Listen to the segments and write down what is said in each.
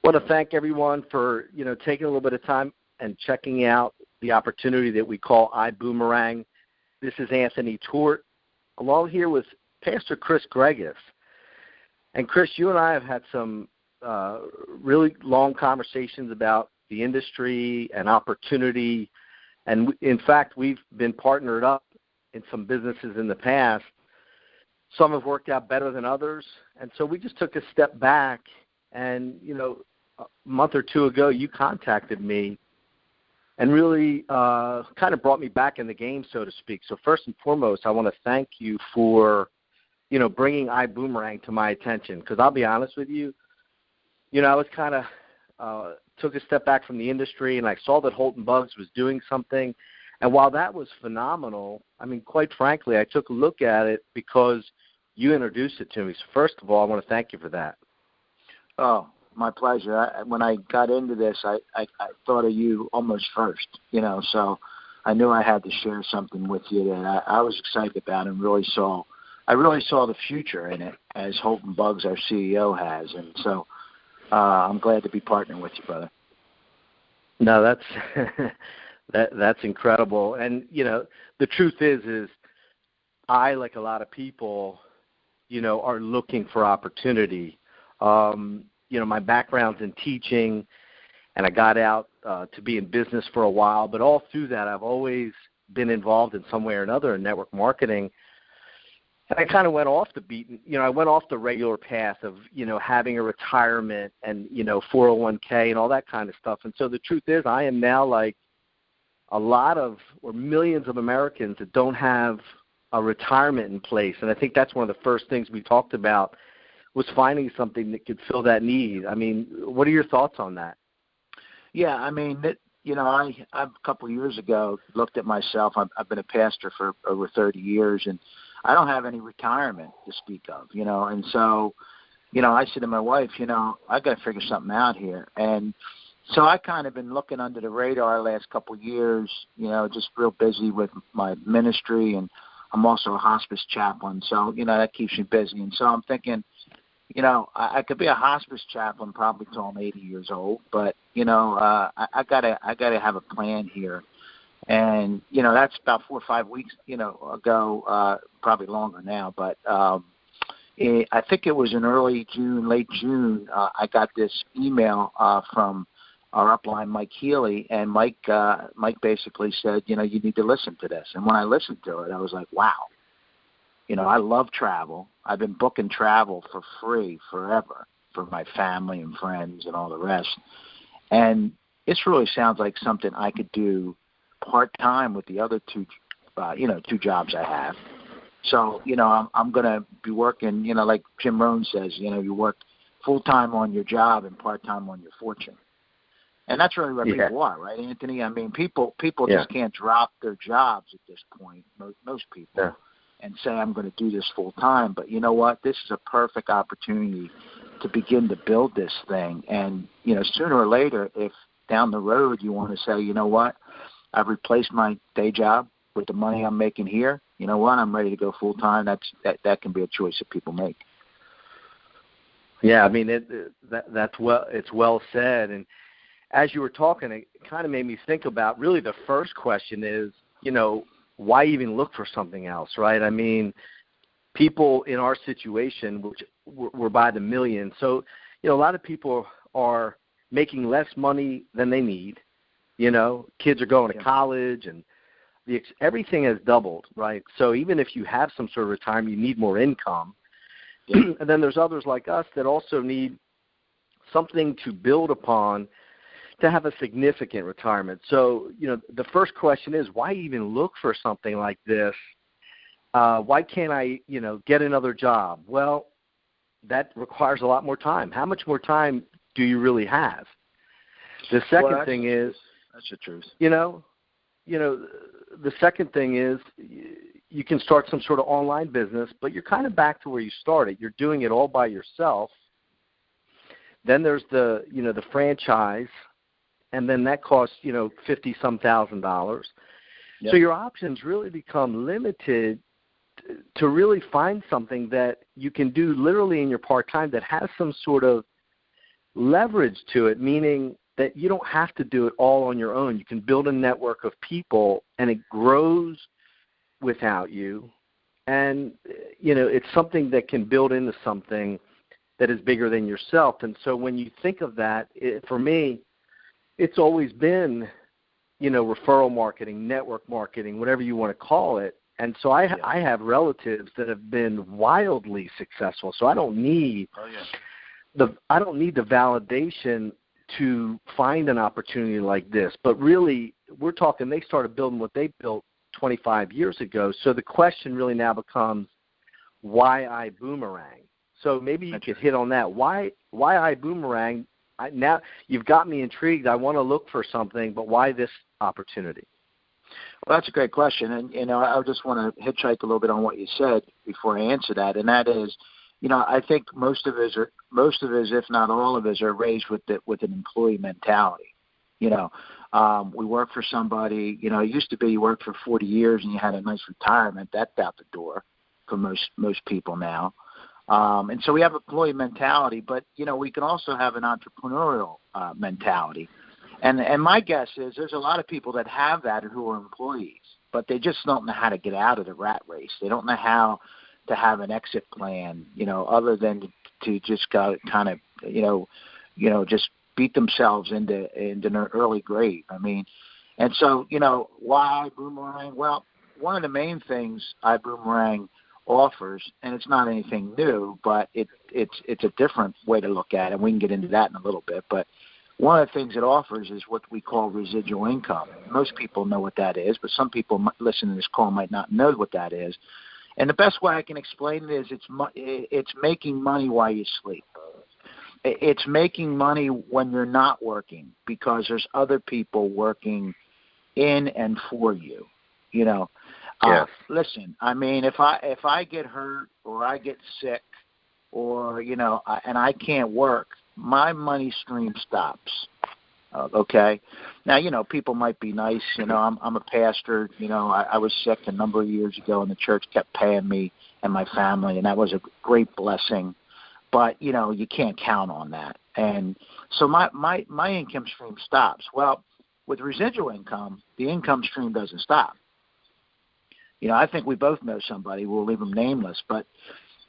want to thank everyone for, taking a little bit of time and checking out the opportunity that we call Ibuumerang. This is Anthony Tort, along here with Pastor Chris Gregas. And Chris, you and I have had some really long conversations about the industry and opportunity. And in fact, we've been partnered up in some businesses in the past. Some have worked out better than others. And so we just took a step back and, a month or two ago, you contacted me and really kind of brought me back in the game, so to speak. So first and foremost, I want to thank you for, bringing Ibuumerang to my attention. Because I'll be honest with you, I was kind of took a step back from the industry, and I saw that Holton Bugs was doing something. And while that was phenomenal, I mean, quite frankly, I took a look at it because you introduced it to me. So first of all, I want to thank you for that. Oh, my pleasure. When I got into this, I thought of you almost first, so I knew I had to share something with you that I was excited about and I really saw the future in it, as Holton Bugs, our CEO, has. And so I'm glad to be partnering with you, brother. No, that's incredible. And, the truth is I, like a lot of people, are looking for opportunity. My background's in teaching, and I got out to be in business for a while. But all through that, I've always been involved in some way or another in network marketing. And I kind of went off I went off the regular path of, having a retirement and, 401k and all that kind of stuff. And so the truth is I am now like a lot of or millions of Americans that don't have a retirement in place. And I think that's one of the first things we talked about was finding something that could fill that need. I mean, what are your thoughts on that? Yeah, I mean, I a couple of years ago looked at myself. I've been a pastor for over 30 years, and I don't have any retirement to speak of, and so, I said to my wife, I got to figure something out here. And so I kind of been looking under the radar the last couple of years, just real busy with my ministry, and I'm also a hospice chaplain. So, that keeps me busy. And so I'm thinking, I could be a hospice chaplain probably till I'm 80 years old, but, I gotta have a plan here. And, that's about 4 or 5 weeks, ago, probably longer now. But I think it was in early June, late June, I got this email from our upline, Mike Healy, and Mike basically said, you need to listen to this. And when I listened to it, I was like, wow. I love travel. I've been booking travel for free forever for my family and friends and all the rest. And this really sounds like something I could do part-time with the other two jobs I have. So, I'm going to be working, like Jim Rohn says, you work full-time on your job and part-time on your fortune. And that's really what people are, right, Anthony? I mean, people just can't drop their jobs at this point, most people, and say, I'm going to do this full-time. But you know what? This is a perfect opportunity to begin to build this thing. And, sooner or later, if down the road you want to say, you know what, I've replaced my day job with the money I'm making here, you know what, I'm ready to go full-time, that can be a choice that people make. Yeah, I mean, it's well said. And as you were talking, it kind of made me think about really the first question is, why even look for something else, right? I mean, people in our situation, which we're by the millions, so, a lot of people are making less money than they need. Kids are going to college, and everything has doubled, right? So even if you have some sort of retirement, you need more income. And then there's others like us that also need something to build upon to have a significant retirement. So, the first question is, why even look for something like this? Why can't I, get another job? Well, that requires a lot more time. How much more time do you really have? The second thing is, that's the truth. The second thing is you can start some sort of online business, but you're kind of back to where you started. You're doing it all by yourself. Then there's the franchise, and then that costs, $50-some thousand. Yep. So your options really become limited to really find something that you can do literally in your part-time that has some sort of leverage to it, meaning that you don't have to do it all on your own. You can build a network of people, and it grows without you. And, it's something that can build into something that is bigger than yourself. And so when you think of that, for me, it's always been, referral marketing, network marketing, whatever you want to call it. And so I have relatives that have been wildly successful. So I don't need the validation to find an opportunity like this. But really, we're talking, they started building what they built 25 years ago. So the question really now becomes, why Ibuumerang? So maybe you could hit on that. Why Ibuumerang? Now you've got me intrigued. I want to look for something, but why this opportunity? Well, that's a great question, and I just want to hitchhike a little bit on what you said before I answer that, and that is, I think most of us, if not all of us, are raised with an employee mentality. We work for somebody. It used to be you worked for 40 years and you had a nice retirement. That's out the door for most people now. And so we have employee mentality, but, we can also have an entrepreneurial mentality. And my guess is there's a lot of people that have that who are employees, but they just don't know how to get out of the rat race. They don't know how to have an exit plan, other than to just kind of, just beat themselves into an early grave. I mean, and so, why Ibuumerang? Well, one of the main things Ibuumerang offers, and it's not anything new, but it's a different way to look at it. We can get into that in a little bit, but one of the things it offers is what we call residual income. Most people know what that is, but some people listening to this call might not know what that is. And the best way I can explain it is it's making money while you sleep. It's making money when you're not working because there's other people working in and for you. Yes. Listen, I mean, if I get hurt or I get sick or and I can't work, my money stream stops. Okay. Now, people might be nice. I'm a pastor. I was sick a number of years ago, and the church kept paying me and my family, and that was a great blessing. But you can't count on that, and so my income stream stops. Well, with residual income, the income stream doesn't stop. I think we both know somebody. We'll leave him nameless, but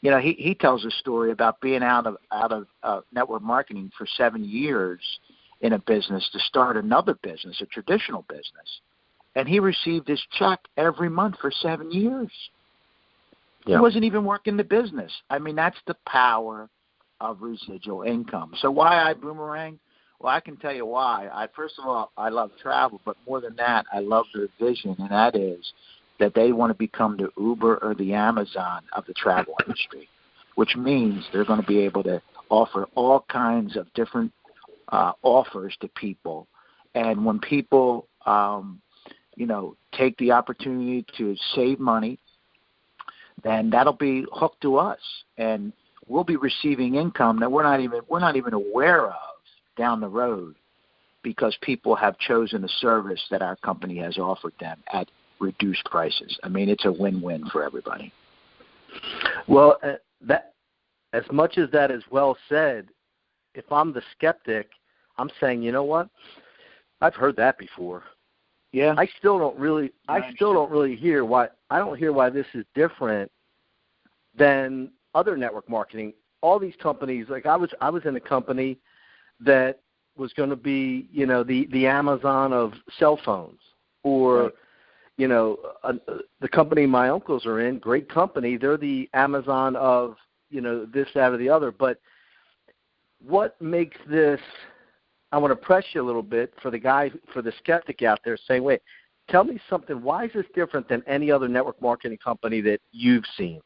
he tells a story about being out of network marketing for 7 years in a business to start another business, a traditional business, and he received his check every month for 7 years. Yeah. He wasn't even working the business. I mean, that's the power of residual income. So why Ibuumerang? Well, I can tell you why. First of all, I love travel, but more than that, I love their vision, and that is that they want to become the Uber or the Amazon of the travel industry, which means they're going to be able to offer all kinds of different offers to people. And when people, take the opportunity to save money, then that'll be hooked to us, and we'll be receiving income that we're not even aware of down the road because people have chosen a service that our company has offered them at reduced prices. I mean, it's a win-win for everybody. Well, that as much as that is well said, if I'm the skeptic, I'm saying, you know what? I've heard that before. Yeah. I still don't really hear why. I don't hear why this is different than other network marketing. All these companies, like I was in a company that was going to be, the Amazon of cell phones, or right. The company my uncles are in, great company. They're the Amazon of, this, that, or the other. But what makes this? I want to press you a little bit for the skeptic out there saying, wait, tell me something. Why is this different than any other network marketing company that you've seen?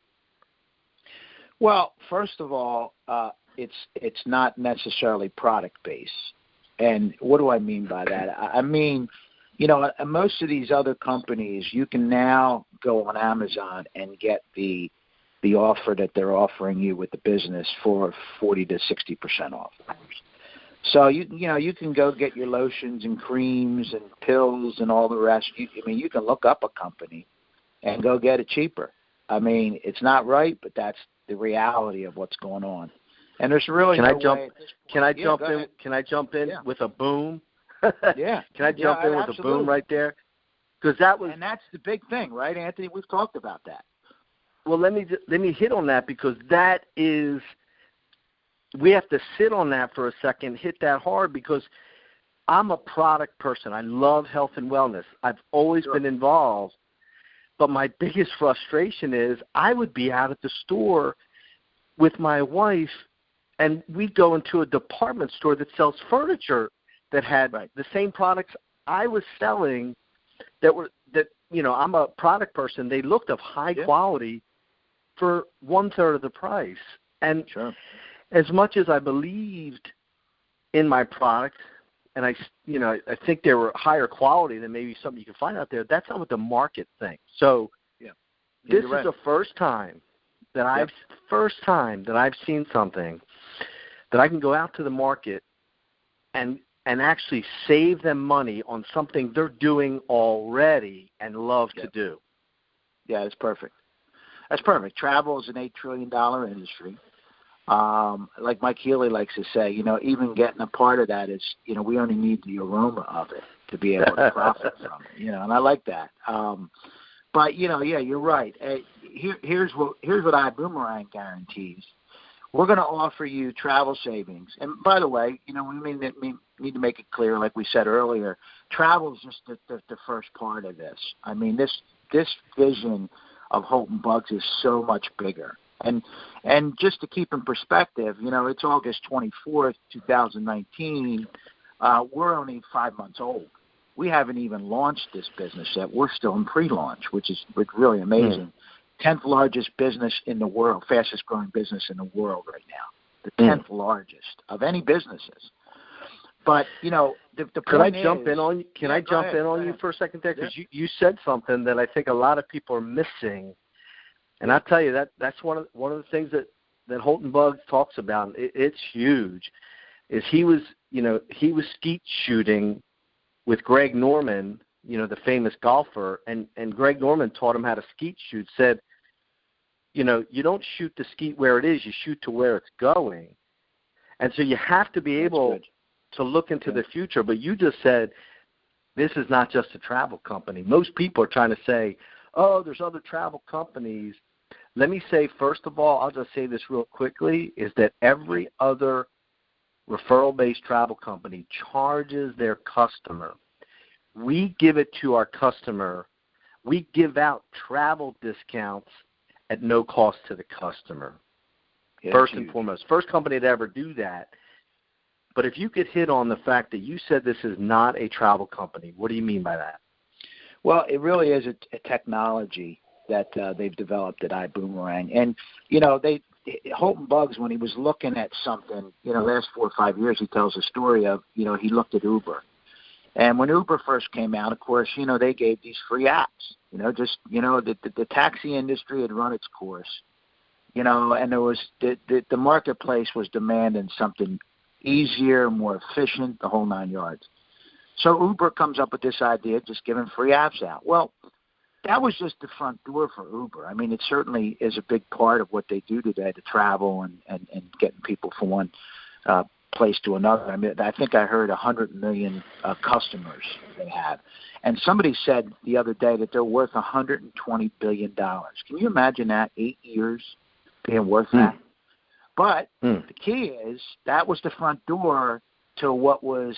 Well, first of all, it's not necessarily product-based. And what do I mean by that? I mean, most of these other companies, you can now go on Amazon and get the offer that they're offering you with the business for 40 to 60% off. So you can go get your lotions and creams and pills and all the rest. You can look up a company and go get it cheaper. I mean, it's not right, but that's the reality of what's going on. And there's really can no I jump? way. Can I jump in? Can I jump in with a boom? Yeah. Can I jump in with absolutely. a boom right there? Because that was, and that's the big thing, right, Anthony? We've talked about that. well, let me hit on that, because that is, we have to sit on that for a second, hit that hard, because I'm a product person. I love health and wellness. I've always been involved, but my biggest frustration is I would be out at the store with my wife, and we'd go into a department store that sells furniture that had the same products I was selling, that I'm a product person. They looked of high quality for 1/3 of the price. And as much as I believed in my product, and I think they were higher quality than maybe something you can find out there, that's not what the market thinks. So this is the first time that I've seen something that I can go out to the market and actually save them money on something they're doing already and love to do. Yeah, that's perfect. That's perfect. Travel is an $8 trillion industry. Like Mike Healy likes to say, even getting a part of that is, we only need the aroma of it to be able to profit from it, and I like that. But, you're right. Here's what Ibuumerang guarantees. We're going to offer you travel savings. And by the way, we need to make it clear, like we said earlier, travel is just the first part of this. I mean, this vision of Holton Bugs is so much bigger. And just to keep in perspective, it's August 24th, 2019. We're only 5 months old. We haven't even launched this business yet. We're still in pre-launch, which is really amazing. 10th largest business in the world, fastest growing business in the world right now. The 10th largest of any businesses. But, the point Can I is, jump in on you? Can I jump in on you for a second there? Because you said something that I think a lot of people are missing. And I tell you, that's one of the things that Holton Bugs talks about. It's huge. Is he was skeet shooting with Greg Norman, the famous golfer, and Greg Norman taught him how to skeet shoot. Said, you don't shoot the skeet where it is, you shoot to where it's going. And so you have to be able to look into the future. But you just said this is not just a travel company. Most people are trying to say, oh, there's other travel companies. Let me say, first of all, I'll just say this real quickly, is that every other referral-based travel company charges their customer. We give it to our customer. We give out travel discounts at no cost to the customer, first and foremost. First company to ever do that. But if you could hit on the fact that you said this is not a travel company, what do you mean by that? Well, it really is a technology that they've developed at Ibuumerang. And, Holton Bugs, when he was looking at something, last 4 or 5 years, he tells a story of, he looked at Uber. And when Uber first came out, of course, they gave these free apps, the taxi industry had run its course, and there was the marketplace was demanding something easier, more efficient, the whole 9 yards. So Uber comes up with this idea of just giving free apps out. Well, that was just the front door for Uber. I mean, it certainly is a big part of what they do today, to travel and getting people from one place to another. I mean, I think I heard 100 million customers they have. And somebody said the other day that they're worth $120 billion. Can you imagine that, 8 years being worth that? But the key is that was the front door to what was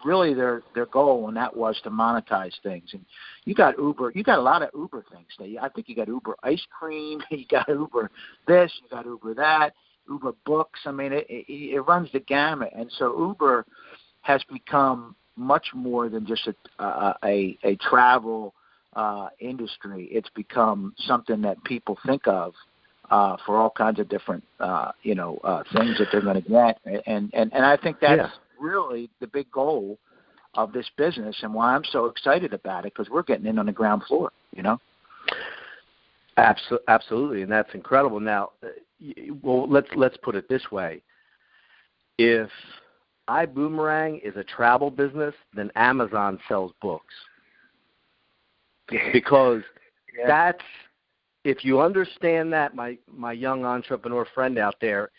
really their goal, and that was to monetize things. And you got Uber, you got a lot of Uber things. I think you got Uber ice cream, you got Uber this, you got Uber that, Uber books. I mean, it runs the gamut. And so Uber has become much more than just a travel industry. It's become something that people think of for all kinds of different, things that they're going to get. And I think that's really the big goal of this business, and why I'm so excited about it, because we're getting in on the ground floor, Absolutely, and that's incredible. Now, well, let's put it this way. If Ibuumerang is a travel business, then Amazon sells books. Because that's, if you understand that, my young entrepreneur friend out there,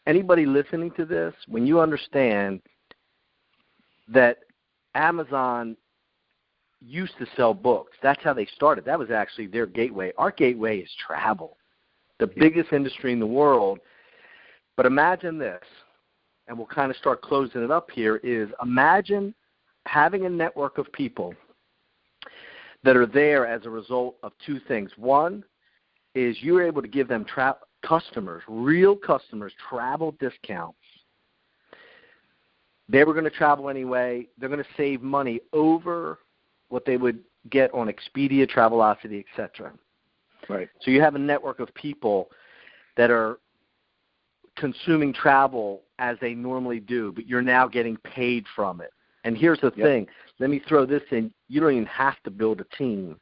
anybody listening to this, when you understand that Amazon used to sell books, that's how they started. That was actually their gateway. Our gateway is travel, the biggest industry in the world. But imagine this, and we'll kind of start closing it up here, is imagine having a network of people that are there as a result of two things. One is you're able to give them customers, real customers, travel discounts. They were going to travel anyway. They're going to save money over what they would get on Expedia, Travelocity, etc. Right. So you have a network of people that are consuming travel as they normally do, but you're now getting paid from it. And here's the thing. Let me throw this in. You don't even have to build a team.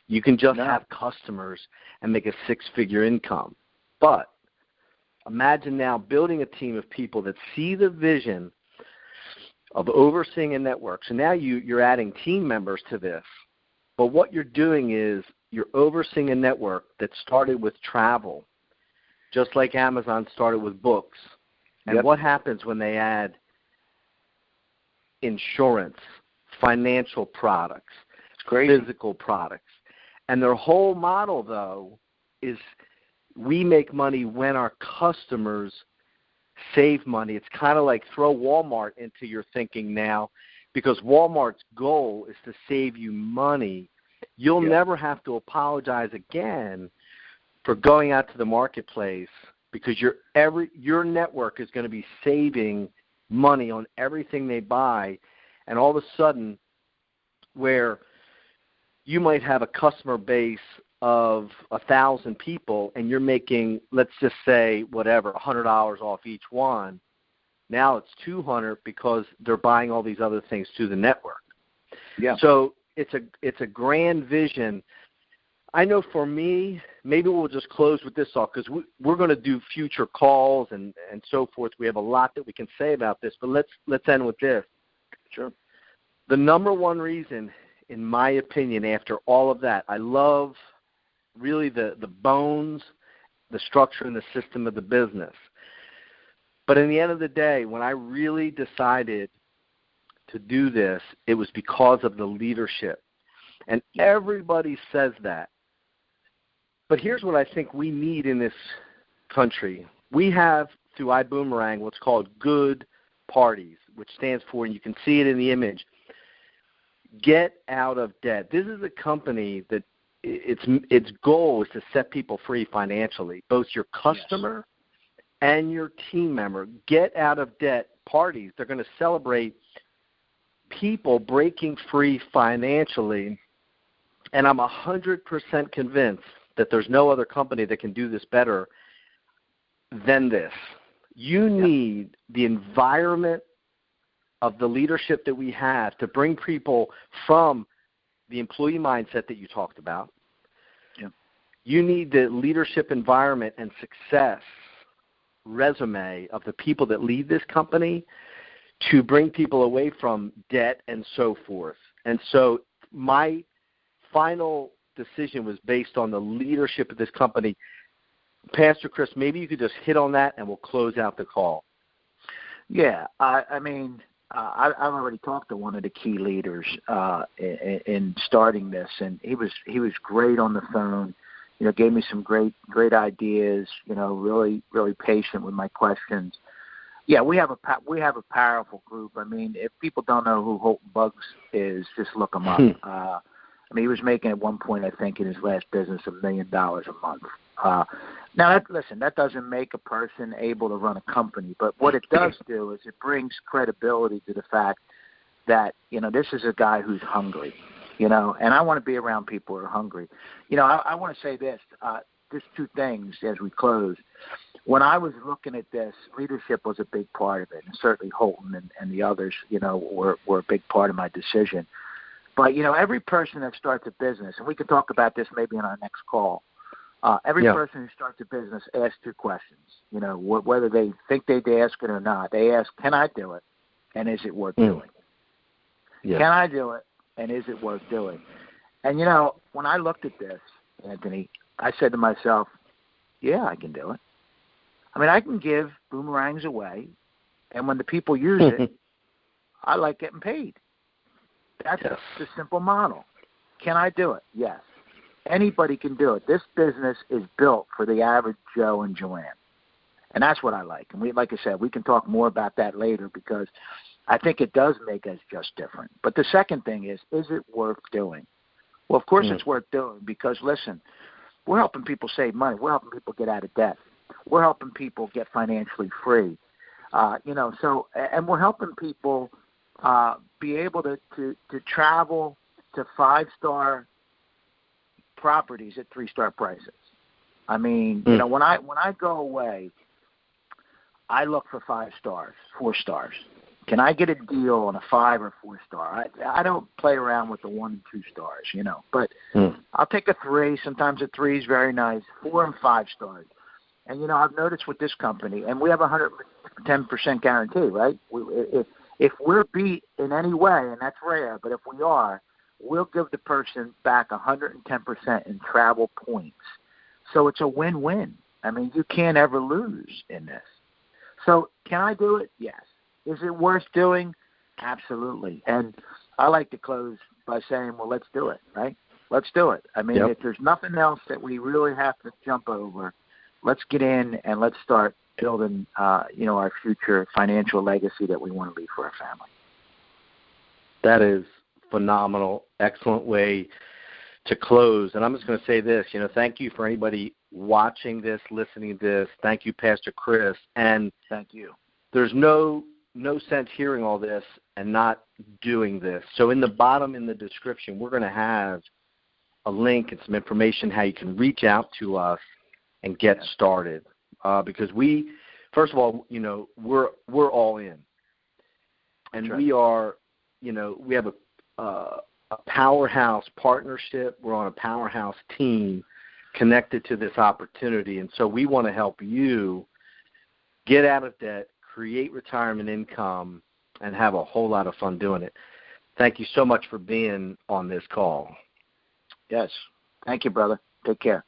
You can just have customers and make a six-figure income. But imagine now building a team of people that see the vision of overseeing a network. So now you're adding team members to this. But what you're doing is you're overseeing a network that started with travel, just like Amazon started with books. And what happens when they add insurance, financial products, physical products? And their whole model, though, is we make money when our customers save money. It's kind of like throw Walmart into your thinking now, because Walmart's goal is to save you money. You'll never have to apologize again for going out to the marketplace, because your network is going to be saving money on everything they buy. And all of a sudden, where you might have a customer base of 1,000 people and you're making, let's just say, whatever, $100 off each one, now it's $200 because they're buying all these other things through the network. So it's a grand vision. I know for me, maybe we'll just close with this off, because we're going to do future calls and so forth. We have a lot that we can say about this, but let's end with this. Sure. The number one reason, in my opinion, after all of that, I love really the bones, the structure, and the system of the business. But in the end of the day, when I really decided to do this, it was because of the leadership. And everybody says that. But here's what I think we need in this country. We have, through Ibuumerang, what's called good parties, which stands for, and you can see it in the image, get out of debt. This is a company that its goal is to set people free financially, both your customer and your team member. Get out of debt parties. They're going to celebrate people breaking free financially. And I'm 100% convinced that there's no other company that can do this better than this. You need the environment of the leadership that we have to bring people from the employee mindset that you talked about. You need the leadership environment and success resume of the people that lead this company to bring people away from debt and so forth. And so my final decision was based on the leadership of this company. Pastor Chris, maybe you could just hit on that and we'll close out the call. Yeah, I mean, I've already talked to one of the key leaders in starting this, and he was great on the phone. You know, gave me some great ideas. You know, really patient with my questions. Yeah, we have a powerful group. I mean, if people don't know who Holton Buggs is, just look him up. I mean, he was making at one point, I think, in his last business, $1 million a month. Now, that doesn't make a person able to run a company, but what it does do is it brings credibility to the fact that, you know, this is a guy who's hungry, you know, and I want to be around people who are hungry. You know, I want to say this, just two things as we close. When I was looking at this, leadership was a big part of it, and certainly Holton and the others, you know, were a big part of my decision. But, you know, every person that starts a business, and we can talk about this maybe in our next call, every person who starts a business asks two questions, you know, whether they think they'd ask it or not. They ask, can I do it, and is it worth doing? Can I do it, and is it worth doing? And, you know, when I looked at this, Anthony, I said to myself, yeah, I can do it. I mean, I can give boomerangs away, and when the people use it, I like getting paid. That's the simple model. Can I do it? Yes. Anybody can do it. This business is built for the average Joe and Joanne. And that's what I like. And like I said, we can talk more about that later because I think it does make us just different. But the second thing is it worth doing? Well, of course it's worth doing because, listen, we're helping people save money. We're helping people get out of debt. We're helping people get financially free. And we're helping people be able to travel to 5-star properties at 3-star prices. I mean, when I go away, I look for 5 stars, 4 stars. Can I get a deal on a 5 or 4 star? I don't play around with the 1 and 2 stars, but I'll take a 3. Sometimes a 3 is very nice, 4 and 5 stars. And, I've noticed with this company, and we have 110% guarantee, right? If we're beat in any way, and that's rare, but if we are, we'll give the person back 110% in travel points. So it's a win-win. I mean, you can't ever lose in this. So can I do it? Yes. Is it worth doing? Absolutely. And I like to close by saying, well, let's do it, right? Let's do it. I mean, if there's nothing else that we really have to jump over, let's get in and let's start building, our future financial legacy that we want to leave for our family. That is phenomenal. Excellent way to close. And I'm just going to say this, thank you for anybody watching this, listening to this. Thank you, Pastor Chris. And thank you. There's no sense hearing all this and not doing this. So in the bottom in the description, we're going to have a link and some information how you can reach out to us and get started. Because we, first of all, we're all in. And we are, we have a powerhouse partnership. We're on a powerhouse team connected to this opportunity. And so we want to help you get out of debt, create retirement income, and have a whole lot of fun doing it. Thank you so much for being on this call. Yes. Thank you, brother. Take care.